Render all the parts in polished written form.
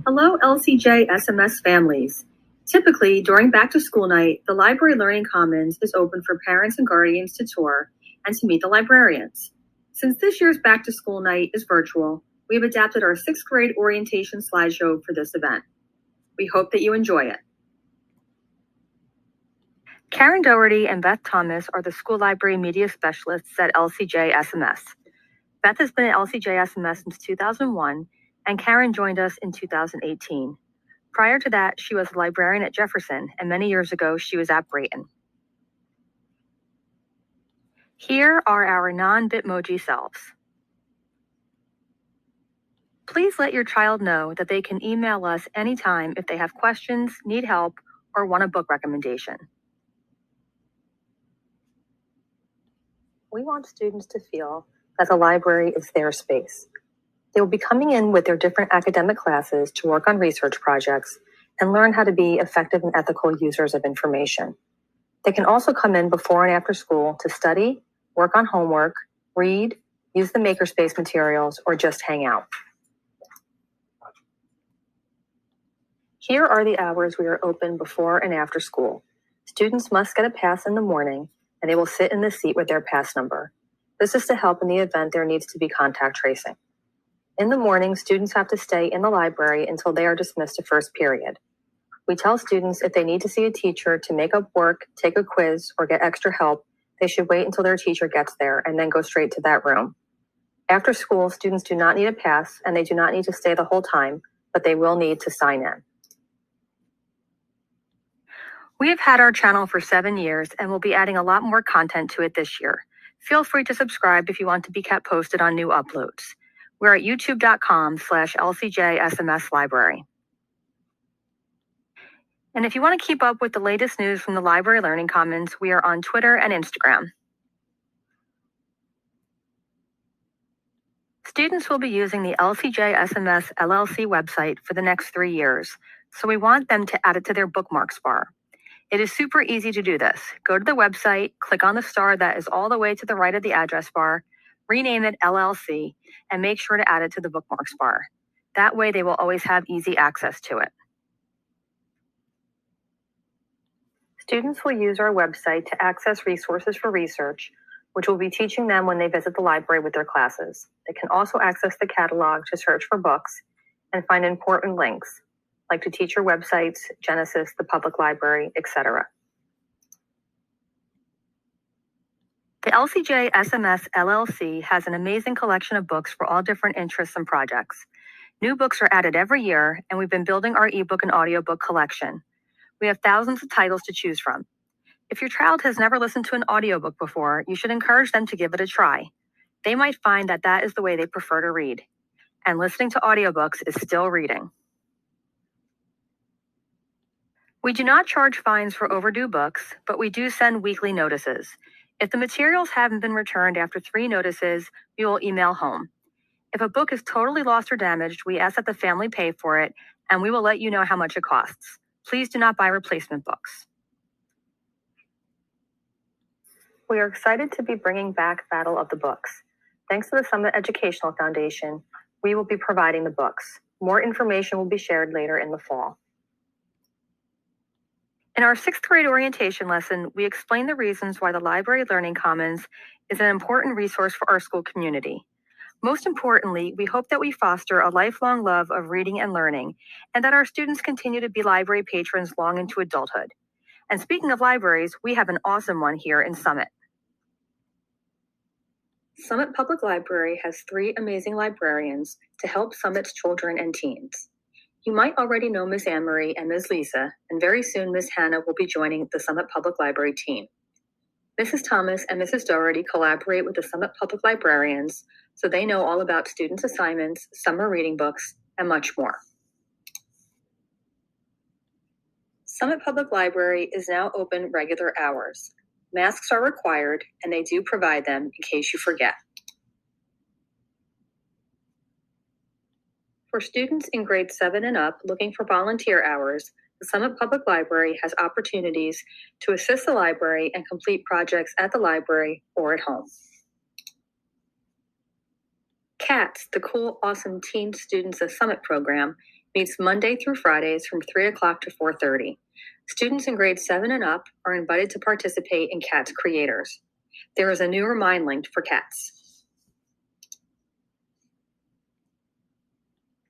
Hello, LCJSMS families. Typically, during back-to-school night, the Library Learning Commons is open for parents and guardians to tour and to meet the librarians. Since this year's back-to-school night is virtual, we have adapted our 6th grade orientation slideshow for this event. We hope that you enjoy it. Karen Doherty and Beth Thomas are the school library media specialists at LCJSMS. Beth has been at LCJSMS since 2001, and Karen joined us in 2018. Prior to that, she was a librarian at Jefferson, and many years ago, she was at Brayton. Here are our non-Bitmoji selves. Please let your child know that they can email us anytime if they have questions, need help, or want a book recommendation. We want students to feel that the library is their space. They will be coming in with their different academic classes to work on research projects and learn how to be effective and ethical users of information. They can also come in before and after school to study, work on homework, read, use the makerspace materials, or just hang out. Here are the hours we are open before and after school. Students must get a pass in the morning, and they will sit in the seat with their pass number. This is to help in the event there needs to be contact tracing. In the morning, students have to stay in the library until they are dismissed to first period. We tell students if they need to see a teacher to make up work, take a quiz, or get extra help, they should wait until their teacher gets there and then go straight to that room. After school, students do not need a pass and they do not need to stay the whole time, but they will need to sign in. We have had our channel for 7 years and will be adding a lot more content to it this year. Feel free to subscribe if you want to be kept posted on new uploads. We're at youtube.com/LCJSMS Library. And if you want to keep up with the latest news from the Library Learning Commons, we are on Twitter and Instagram. Students will be using the LCJSMS LLC website for the next 3 years, so we want them to add it to their bookmarks bar. It is super easy to do this. Go to the website, click on the star that is all the way to the right of the address bar, rename it LLC, and make sure to add it to the bookmarks bar. That way they will always have easy access to it. Students will use our website to access resources for research, which we'll be teaching them when they visit the library with their classes. They can also access the catalog to search for books and find important links, like to teacher websites, Genesis, the public library, etc. The LCJSMS LLC has an amazing collection of books for all different interests and projects. New books are added every year, and we've been building our ebook and audiobook collection. We have thousands of titles to choose from. If your child has never listened to an audiobook before, you should encourage them to give it a try. They might find that that is the way they prefer to read. And listening to audiobooks is still reading. We do not charge fines for overdue books, but we do send weekly notices. If the materials haven't been returned after 3 notices, we will email home. If a book is totally lost or damaged, we ask that the family pay for it, and we will let you know how much it costs. Please do not buy replacement books. We are excited to be bringing back Battle of the Books. Thanks to the Summit Educational Foundation, we will be providing the books. More information will be shared later in the fall. In our 6th grade orientation lesson, we explain the reasons why the Library Learning Commons is an important resource for our school community. Most importantly, we hope that we foster a lifelong love of reading and learning, and that our students continue to be library patrons long into adulthood. And speaking of libraries, we have an awesome one here in Summit. Summit Public Library has 3 amazing librarians to help Summit's children and teens. You might already know Ms. Anne-Marie and Ms. Lisa, and very soon Ms. Hannah will be joining the Summit Public Library team. Mrs. Thomas and Mrs. Doherty collaborate with the Summit Public Librarians, so they know all about students' assignments, summer reading books, and much more. Summit Public Library is now open regular hours. Masks are required, and they do provide them in case you forget. For students in grades 7 and up looking for volunteer hours, the Summit Public Library has opportunities to assist the library and complete projects at the library or at home. CATS, the Cool Awesome Teen Students of Summit program, meets Monday through Fridays from 3 o'clock to 4:30. Students in grades 7 and up are invited to participate in CATS Creators. There is a new Remind link for CATS.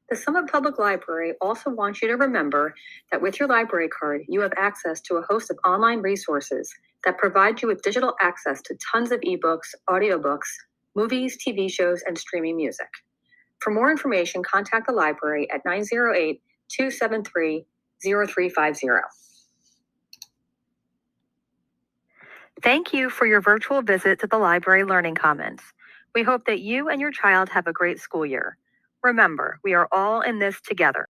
The Summit Public Library also wants you to remember that with your library card, you have access to a host of online resources that provide you with digital access to tons of ebooks, audiobooks, movies, TV shows, and streaming music. For more information, contact the library at 908-273-0350. Thank you for your virtual visit to the Library Learning Commons. We hope that you and your child have a great school year. Remember, we are all in this together.